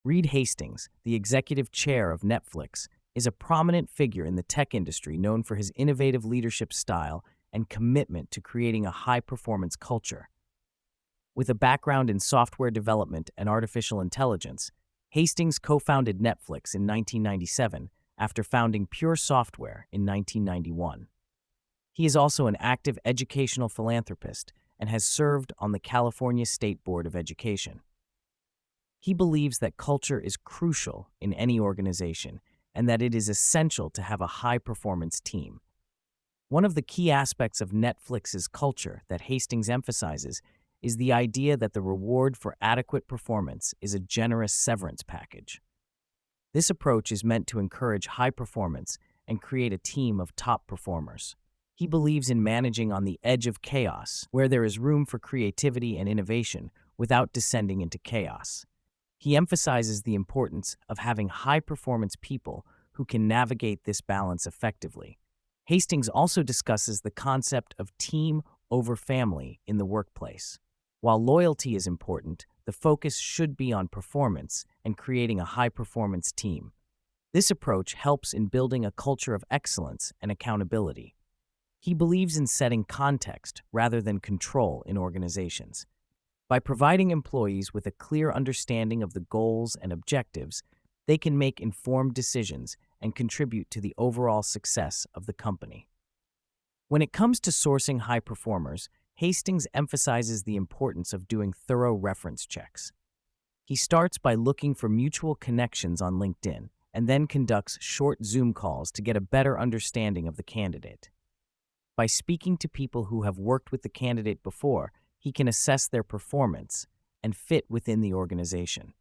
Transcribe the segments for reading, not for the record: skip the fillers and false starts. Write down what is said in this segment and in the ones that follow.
Reed Hastings, the executive chair of Netflix, is a prominent figure in the tech industry known for his innovative leadership style and commitment to creating a high-performance culture. With a background in software development and artificial intelligence, Hastings co-founded Netflix in 1997 after founding Pure Software in 1991. He is also an active educational philanthropist and has served on the California State Board of Education. He believes that culture is crucial in any organization and that it is essential to have a high-performance team. One of the key aspects of Netflix's culture that Hastings emphasizes is the idea that the reward for adequate performance is a generous severance package. This approach is meant to encourage high performance and create a team of top performers. He believes in managing on the edge of chaos, where there is room for creativity and innovation without descending into chaos. He emphasizes the importance of having high-performance people who can navigate this balance effectively. Hastings also discusses the concept of team over family in the workplace. While loyalty is important, the focus should be on performance and creating a high-performance team. This approach helps in building a culture of excellence and accountability. He believes in setting context rather than control in organizations. By providing employees with a clear understanding of the goals and objectives, they can make informed decisions and contribute to the overall success of the company. When it comes to sourcing high performers, Hastings emphasizes the importance of doing thorough reference checks. He starts by looking for mutual connections on LinkedIn and then conducts short Zoom calls to get a better understanding of the candidate. By speaking to people who have worked with the candidate before, he can assess their performance and fit within the organization.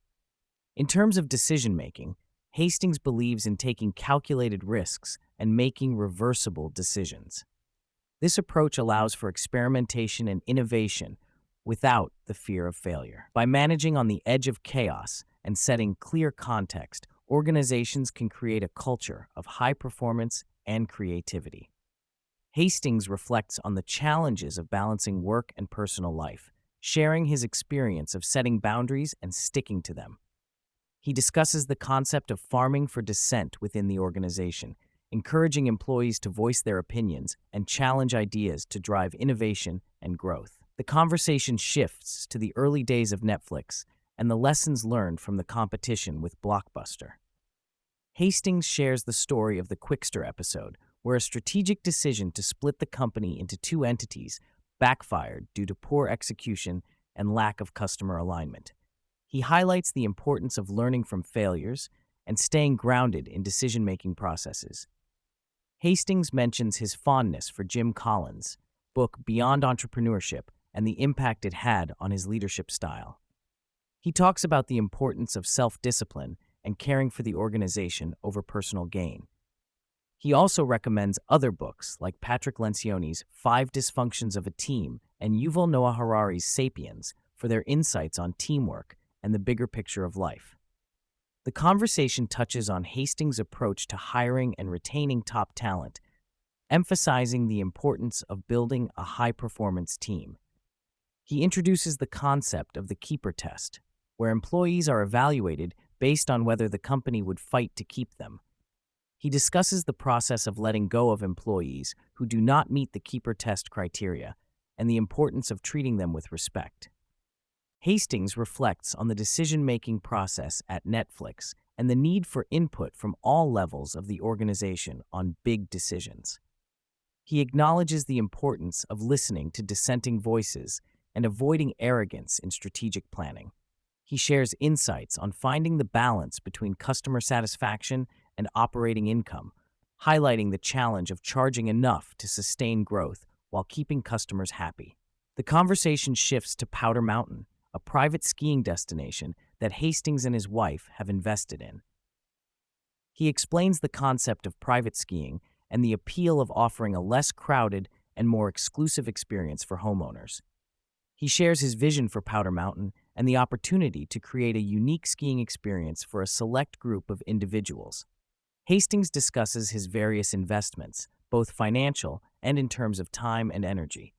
In terms of decision-making, Hastings believes in taking calculated risks and making reversible decisions. This approach allows for experimentation and innovation without the fear of failure. By managing on the edge of chaos and setting clear context, organizations can create a culture of high performance and creativity. Hastings reflects on the challenges of balancing work and personal life, sharing his experience of setting boundaries and sticking to them. He discusses the concept of farming for dissent within the organization, encouraging employees to voice their opinions and challenge ideas to drive innovation and growth. The conversation shifts to the early days of Netflix and the lessons learned from the competition with Blockbuster. Hastings shares the story of the Quickster episode, where a strategic decision to split the company into two entities backfired due to poor execution and lack of customer alignment. He highlights the importance of learning from failures and staying grounded in decision-making processes. Hastings mentions his fondness for Jim Collins' book Beyond Entrepreneurship and the impact it had on his leadership style. He talks about the importance of self-discipline and caring for the organization over personal gain. He also recommends other books like Patrick Lencioni's 5 Dysfunctions of a Team and Yuval Noah Harari's Sapiens for their insights on teamwork and the bigger picture of life. The conversation touches on Hastings' approach to hiring and retaining top talent, emphasizing the importance of building a high-performance team. He introduces the concept of the keeper test, where employees are evaluated based on whether the company would fight to keep them. He discusses the process of letting go of employees who do not meet the keeper test criteria and the importance of treating them with respect. Hastings reflects on the decision-making process at Netflix and the need for input from all levels of the organization on big decisions. He acknowledges the importance of listening to dissenting voices and avoiding arrogance in strategic planning. He shares insights on finding the balance between customer satisfaction and operating income, highlighting the challenge of charging enough to sustain growth while keeping customers happy. The conversation shifts to Powder Mountain, a private skiing destination that Hastings and his wife have invested in. He explains the concept of private skiing and the appeal of offering a less crowded and more exclusive experience for homeowners. He shares his vision for Powder Mountain and the opportunity to create a unique skiing experience for a select group of individuals. Hastings discusses his various investments, both financial and in terms of time and energy.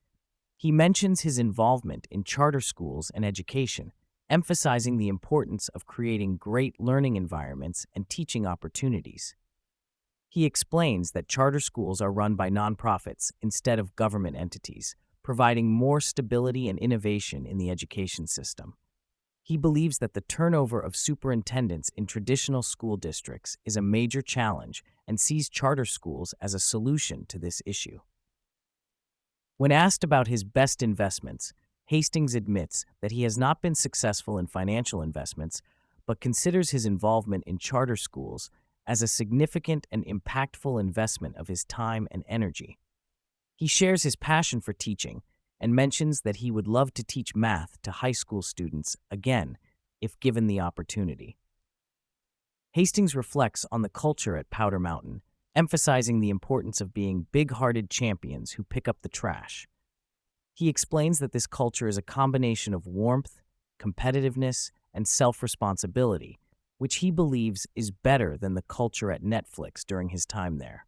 He mentions his involvement in charter schools and education, emphasizing the importance of creating great learning environments and teaching opportunities. He explains that charter schools are run by nonprofits instead of government entities, providing more stability and innovation in the education system. He believes that the turnover of superintendents in traditional school districts is a major challenge and sees charter schools as a solution to this issue. When asked about his best investments, Hastings admits that he has not been successful in financial investments, but considers his involvement in charter schools as a significant and impactful investment of his time and energy. He shares his passion for teaching and mentions that he would love to teach math to high school students again if given the opportunity. Hastings reflects on the culture at Powder Mountain, emphasizing the importance of being big-hearted champions who pick up the trash. He explains that this culture is a combination of warmth, competitiveness, and self-responsibility, which he believes is better than the culture at Netflix during his time there.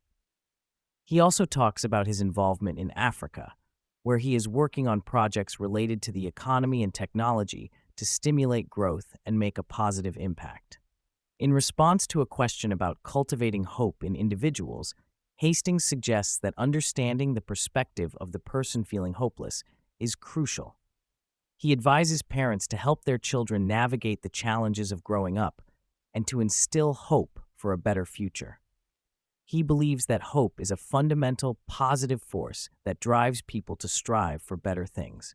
He also talks about his involvement in Africa, where he is working on projects related to the economy and technology to stimulate growth and make a positive impact. In response to a question about cultivating hope in individuals, Hastings suggests that understanding the perspective of the person feeling hopeless is crucial. He advises parents to help their children navigate the challenges of growing up and to instill hope for a better future. He believes that hope is a fundamental, positive force that drives people to strive for better things.